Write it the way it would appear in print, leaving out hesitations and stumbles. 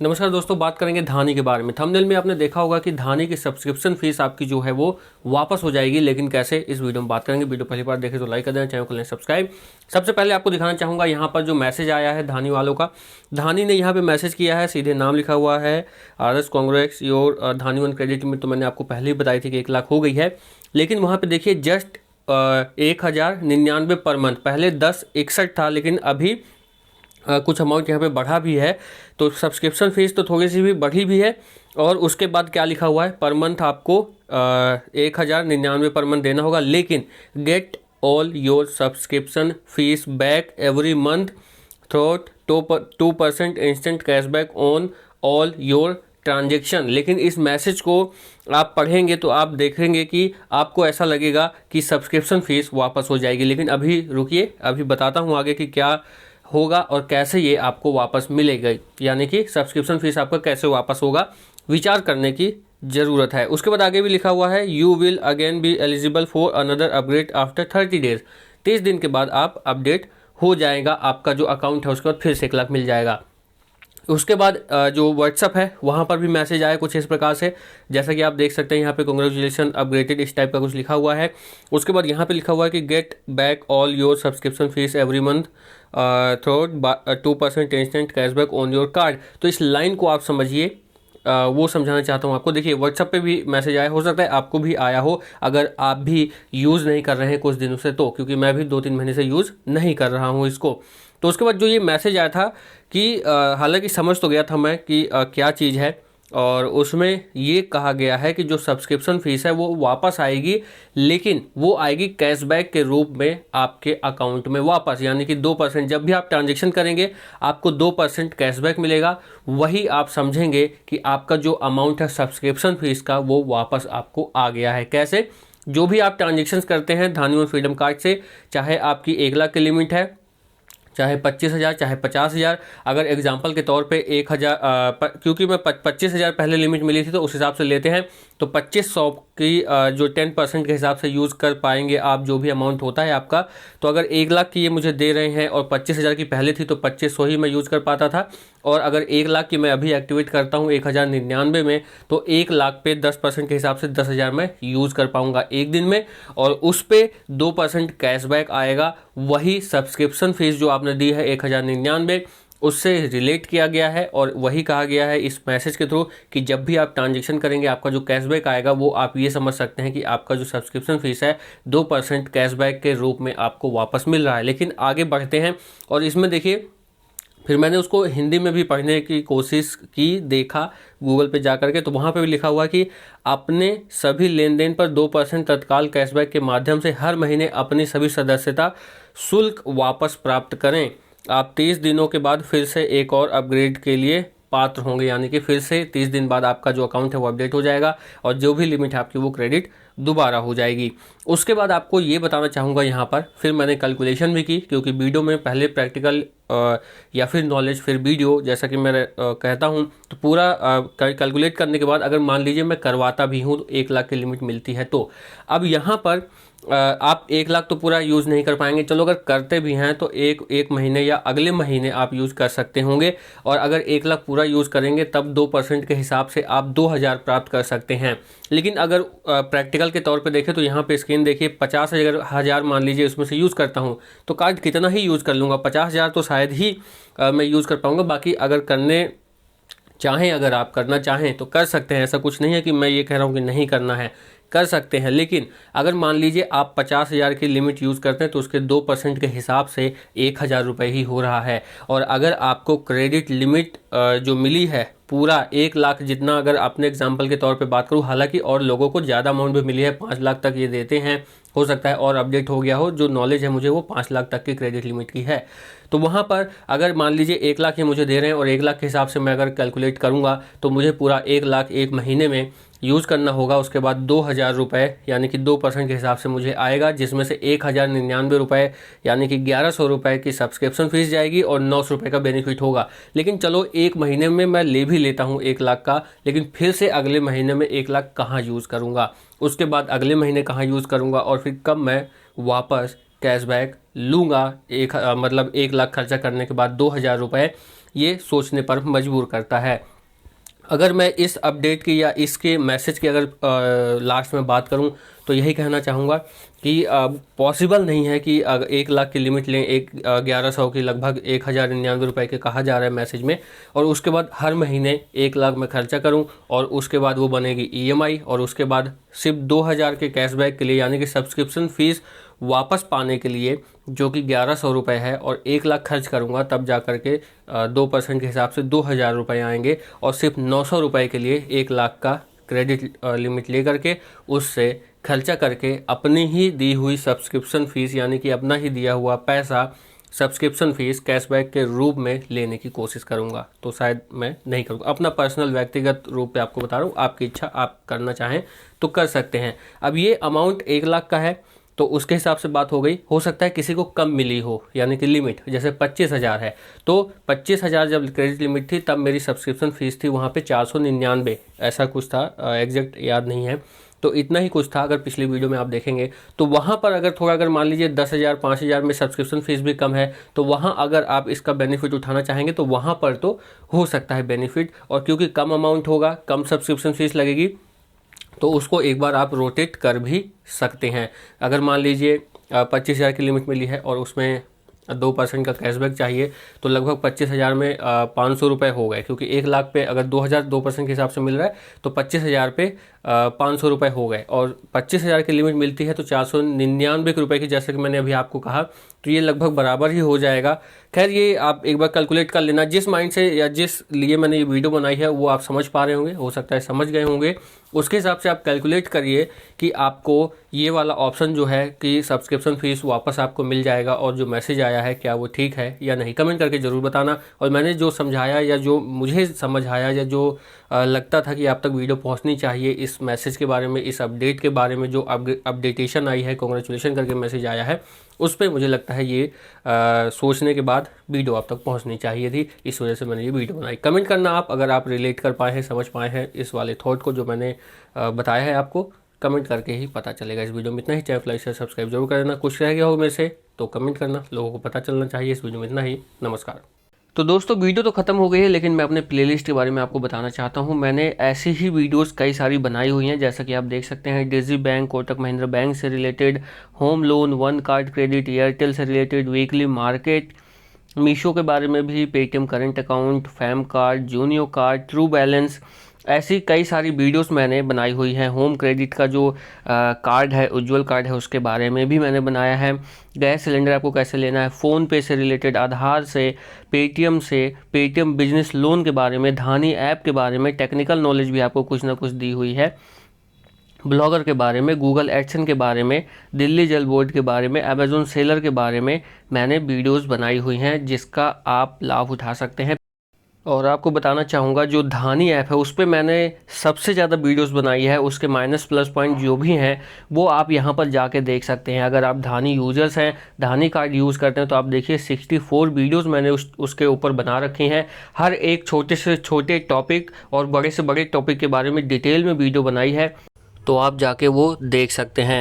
नमस्कार दोस्तों, बात करेंगे धानी के बारे में। थंबनेल में आपने देखा होगा कि धानी की सब्सक्रिप्शन फीस आपकी जो है वो वापस हो जाएगी, लेकिन कैसे, इस वीडियो में बात करेंगे। वीडियो पहली बार देखें तो लाइक कर देना, चैनल को लें सब्सक्राइब। सबसे पहले आपको दिखाना चाहूँगा यहाँ पर जो मैसेज आया है धानी वालों का। धानी ने यहाँ पे मैसेज किया है, सीधे नाम लिखा हुआ है RS Congress your Dhani one credit limit. तो मैंने आपको पहले ही बताई थी कि 1 लाख हो गई है, लेकिन वहाँ पर देखिए जस्ट 1099 पर मंथ। पहले 1061 था, लेकिन अभी कुछ अमाउंट यहाँ पे बढ़ा भी है। तो सब्सक्रिप्शन फीस तो थोड़ी सी भी बढ़ी भी है। और उसके बाद क्या लिखा हुआ है, पर मंथ आपको 1099 पर मंथ देना होगा, लेकिन get all your subscription fees back every month through 2% instant cashback on all your transaction. लेकिन इस मैसेज को आप पढ़ेंगे तो आप देखेंगे कि आपको ऐसा लगेगा कि सब्सक्रिप्शन फीस वापस हो जाएगी, लेकिन अभी रुकिए, अभी बताता हूँ आगे कि क्या होगा और कैसे ये आपको वापस मिलेगा, यानी कि सब्सक्रिप्शन फीस आपका कैसे वापस होगा, विचार करने की ज़रूरत है। उसके बाद आगे भी लिखा हुआ है you will again be eligible for another upgrade after 30 days. 30 दिन के बाद आप अपडेट हो जाएगा, आपका जो अकाउंट है उसके बाद फिर से 1 लाख मिल जाएगा। उसके बाद जो व्हाट्सअप है वहाँ पर भी मैसेज आया कुछ इस प्रकार से, जैसा कि आप देख सकते हैं यहाँ पे कांग्रेचुलेसन अपग्रेडेड, इस टाइप का कुछ लिखा हुआ है। उसके बाद यहाँ पे लिखा हुआ है कि get back all your subscription fees every month through 2% instant cashback on your card. तो इस लाइन को आप समझिए, वो समझाना चाहता हूँ आपको। देखिए व्हाट्सएप पे भी मैसेज आया, हो सकता है आपको भी आया हो अगर आप भी यूज़ नहीं कर रहे हैं कुछ दिनों से, तो क्योंकि मैं भी 2-3 महीने से यूज़ नहीं कर रहा हूँ इसको। तो उसके बाद जो ये मैसेज आया था कि हालांकि समझ तो गया था मैं कि क्या चीज़ है, और उसमें ये कहा गया है कि जो सब्सक्रिप्शन फीस है वो वापस आएगी, लेकिन वो आएगी कैशबैक के रूप में आपके अकाउंट में वापस, यानी कि 2%। जब भी आप ट्रांजेक्शन करेंगे आपको 2% कैशबैक मिलेगा। वही आप समझेंगे कि आपका जो अमाउंट है सब्सक्रिप्शन फीस का वो वापस आपको आ गया है। कैसे? जो भी आप ट्रांजेक्शन करते हैं धानी वन फ्रीडम कार्ड से, चाहे आपकी 1 लाख की लिमिट है, चाहे 25,000, चाहे 50,000। अगर एग्जांपल के तौर पे 1,000, क्योंकि मैं 25,000 पहले लिमिट मिली थी तो उस हिसाब से लेते हैं, तो 2500 की जो 10% के हिसाब से यूज़ कर पाएंगे आप, जो भी अमाउंट होता है आपका। तो अगर 1 लाख की ये मुझे दे रहे हैं और 25,000 की पहले थी तो 2500 ही मैं यूज़ कर पाता था। और अगर 1 लाख की मैं अभी एक्टिवेट करता हूँ 1099 में, तो 1 लाख पे 10% के हिसाब से 10,000 मैं यूज़ कर पाऊँगा एक दिन में, और उस पर 2% कैशबैक आएगा। वही सब्सक्रिप्शन फीस जो आपने दी है 1099, उससे रिलेट किया गया है, और वही कहा गया है इस मैसेज के थ्रू कि जब भी आप ट्रांजेक्शन करेंगे आपका जो कैशबैक आएगा वो आप ये समझ सकते हैं कि आपका जो सब्सक्रिप्शन फीस है 2% कैशबैक के रूप में आपको वापस मिल रहा है। लेकिन आगे बढ़ते हैं, और इसमें देखिए फिर मैंने उसको हिंदी में भी पढ़ने की कोशिश की, देखा गूगल पे जा करके, तो वहाँ पे भी लिखा हुआ कि अपने सभी लेन देन पर 2% तत्काल कैशबैक के माध्यम से हर महीने अपनी सभी सदस्यता शुल्क वापस प्राप्त करें। आप 30 दिनों के बाद फिर से एक और अपग्रेड के लिए पात्र होंगे, यानी कि फिर से 30 दिन बाद आपका जो अकाउंट है वो अपडेट हो जाएगा और जो भी लिमिट है आपकी वो क्रेडिट दोबारा हो जाएगी। उसके बाद आपको ये बताना चाहूँगा यहाँ पर, फिर मैंने कैलकुलेशन भी की, क्योंकि वीडियो में पहले प्रैक्टिकल या फिर नॉलेज फिर वीडियो, जैसा कि मैं कहता हूँ, तो पूरा कैलकुलेट करने के बाद अगर मान लीजिए मैं करवाता भी हूँ तो 1 लाख की लिमिट मिलती है। तो अब यहाँ पर आप 1 लाख तो पूरा यूज़ नहीं कर पाएंगे, चलो अगर करते भी हैं तो एक महीने या अगले महीने आप यूज़ कर सकते होंगे, और अगर 1 लाख पूरा यूज़ करेंगे तब 2% के हिसाब से आप 2,000 प्राप्त कर सकते हैं। लेकिन अगर प्रैक्टिकल के तौर पे देखें तो यहाँ पे स्क्रीन देखिए, 50,000 मान लीजिए उसमें से यूज़ करता हूँ तो कार्ड कितना ही यूज़ कर लूँगा, 50,000 तो शायद ही मैं यूज़ कर पाऊँगा। बाकी अगर करने चाहें, अगर आप करना चाहें तो कर सकते हैं, ऐसा कुछ नहीं है कि मैं ये कह रहा हूँ कि नहीं करना है, कर सकते हैं। लेकिन अगर मान लीजिए आप 50,000 की लिमिट यूज़ करते हैं तो उसके 2% के हिसाब से 1,000 रुपये ही हो रहा है। और अगर आपको क्रेडिट लिमिट जो मिली है पूरा 1 लाख जितना, अगर अपने एग्जांपल के तौर पे बात करूँ, हालांकि और लोगों को ज़्यादा अमाउंट भी मिली है, 5 लाख तक ये देते हैं, हो सकता है और अपडेट हो गया हो, जो नॉलेज है मुझे वो 5 लाख तक की क्रेडिट लिमिट की है। तो वहाँ पर अगर मान लीजिए 1 लाख ये मुझे दे रहे हैं और 1 लाख के हिसाब से मैं अगर कैलकुलेट करूँगा तो मुझे पूरा 1 लाख एक महीने में यूज़ करना होगा। उसके बाद 2,000 रुपये यानी कि 2% के हिसाब से मुझे आएगा, जिसमें से 1,099 रुपये यानी कि 1,100 रुपये की सब्सक्रिप्शन फीस जाएगी और 900 रुपये का बेनिफिट होगा। लेकिन चलो एक महीने में मैं ले भी लेता हूँ 1 लाख का, लेकिन फिर से अगले महीने में 1 लाख कहाँ यूज़ करूँगा, उसके बाद अगले महीने कहाँ यूज़ करूँगा, और फिर कब मैं वापस कैशबैक लूँगा। मतलब 1 लाख खर्चा करने के बाद 2,000 रुपये ये सोचने पर मजबूर करता है। अगर मैं इस अपडेट की या इसके मैसेज की अगर लास्ट में बात करूं तो यही कहना चाहूँगा कि पॉसिबल नहीं है कि 1 लाख की लिमिट लें, 1100 की लगभग 1099 रुपये के कहा जा रहा है मैसेज में, और उसके बाद हर महीने 1 लाख में खर्चा करूं और उसके बाद वो बनेगी EMI, और उसके बाद सिर्फ 2000 के कैशबैक के लिए यानी कि सब्सक्रिप्शन फ़ीस वापस पाने के लिए जो कि 1100 रुपये है, और 1 लाख खर्च करूँगा तब जा कर के 2% के हिसाब से 2000 रुपये आएंगे, और सिर्फ 900 रुपये के लिए 1 लाख का क्रेडिट लिमिट ले करके उससे खर्चा करके अपनी ही दी हुई सब्सक्रिप्शन फ़ीस यानी कि अपना ही दिया हुआ पैसा सब्सक्रिप्शन फ़ीस कैशबैक के रूप में लेने की कोशिश करूंगा। तो शायद मैं नहीं करूंगा, अपना पर्सनल व्यक्तिगत रूप पे आपको बता रहा हूँ, आपकी इच्छा, आप करना चाहें तो कर सकते हैं। अब ये अमाउंट 1 लाख का है तो उसके हिसाब से बात हो गई। हो सकता है किसी को कम मिली हो, यानी कि लिमिट जैसे 25,000 है तो 25,000 जब क्रेडिट लिमिट थी तब मेरी सब्सक्रिप्शन फ़ीस थी वहाँ पे 499 ऐसा कुछ था, एग्जैक्ट याद नहीं है, तो इतना ही कुछ था। अगर पिछली वीडियो में आप देखेंगे तो वहाँ पर अगर मान लीजिए 10,000 5,000 में सब्सक्रिप्शन फ़ीस भी कम है तो वहाँ अगर आप इसका बेनिफिट उठाना चाहेंगे तो वहाँ पर तो हो सकता है बेनिफिट, और क्योंकि कम अमाउंट होगा, कम सब्सक्रिप्शन फ़ीस लगेगी, तो उसको एक बार आप रोटेट कर भी सकते हैं। अगर मान लीजिए 25,000 की लिमिट मिली है और उसमें 2% का कैशबैक चाहिए तो लगभग 25,000 में 500 रुपये हो गए, क्योंकि 1 लाख पे अगर 2,000 2% के हिसाब से मिल रहा है तो 25,000 पे 500 रुपये हो गए, और 25,000 की लिमिट मिलती है तो 499 रुपये की, जैसे कि मैंने अभी आपको कहा, तो ये लगभग बराबर ही हो जाएगा। खैर ये आप एक बार कैलकुलेट कर लेना, जिस माइंड से या जिस लिए मैंने ये वीडियो बनाई है वो आप समझ पा रहे होंगे, हो सकता है समझ गए होंगे, उसके हिसाब से आप कैलकुलेट करिए कि आपको ये वाला ऑप्शन जो है कि सब्सक्रिप्शन फ़ीस वापस आपको मिल जाएगा और जो मैसेज आया है क्या वो ठीक है या नहीं, कमेंट करके ज़रूर बताना। और मैंने जो समझाया या जो मुझे समझ आया या जो लगता था कि आप तक वीडियो पहुंचनी चाहिए इस मैसेज के बारे में, इस अपडेट के बारे में, जो अपडेटेशन आई है, कांग्रेचुलेशन करके मैसेज आया है, उस पर मुझे लगता है ये सोचने के बाद वीडियो आप तक पहुंचनी चाहिए थी, इस वजह से मैंने ये वीडियो बनाई। कमेंट करना आप अगर आप रिलेट कर पाए हैं, समझ पाए हैं इस वाले थॉट को जो मैंने बताया है आपको, कमेंट करके ही पता चलेगा। इस वीडियो में इतना ही, चैनल लाइक शेयर सब्सक्राइब जरूर कर देना। कुछ रह गया हो मेरे से तो कमेंट करना, लोगों को पता चलना चाहिए। इस वीडियो में इतना ही, नमस्कार। तो दोस्तों वीडियो तो ख़त्म हो गई है, लेकिन मैं अपने प्लेलिस्ट के बारे में आपको बताना चाहता हूं। मैंने ऐसी ही वीडियोस कई सारी बनाई हुई हैं, जैसा कि आप देख सकते हैं, digi bank, Kotak Mahindra bank से related, home loan, one card credit, Airtel से रिलेटेड, वीकली मार्केट, मीशो के बारे में भी, Paytm current account, Fam card, Junio card, true balance, ऐसी कई सारी वीडियोस मैंने बनाई हुई हैं। होम क्रेडिट का जो कार्ड है, उज्ज्वल कार्ड है, उसके बारे में भी मैंने बनाया है। गैस सिलेंडर आपको कैसे लेना है, फ़ोन पे से रिलेटेड, आधार से, पेटीएम बिजनेस लोन के बारे में, धानी ऐप के बारे में, टेक्निकल नॉलेज भी आपको कुछ ना कुछ दी हुई है, ब्लॉगर के बारे में, गूगल एडसन के बारे में, दिल्ली जल बोर्ड के बारे में, अमेजोन सेलर के बारे में मैंने वीडियोस बनाई हुई हैं जिसका आप लाभ उठा सकते हैं। और आपको बताना चाहूँगा जो धानी ऐप है उस पर मैंने सबसे ज़्यादा वीडियोस बनाई है, उसके माइनस प्लस पॉइंट जो भी हैं वो आप यहाँ पर जाके देख सकते हैं। अगर आप धानी यूज़र्स हैं, धानी कार्ड यूज़ करते हैं, तो आप देखिए 64 वीडियोस मैंने उसके ऊपर बना रखी हैं। हर एक छोटे से छोटे टॉपिक और बड़े से बड़े टॉपिक के बारे में डिटेल में वीडियो बनाई है, तो आप जाके वो देख सकते हैं।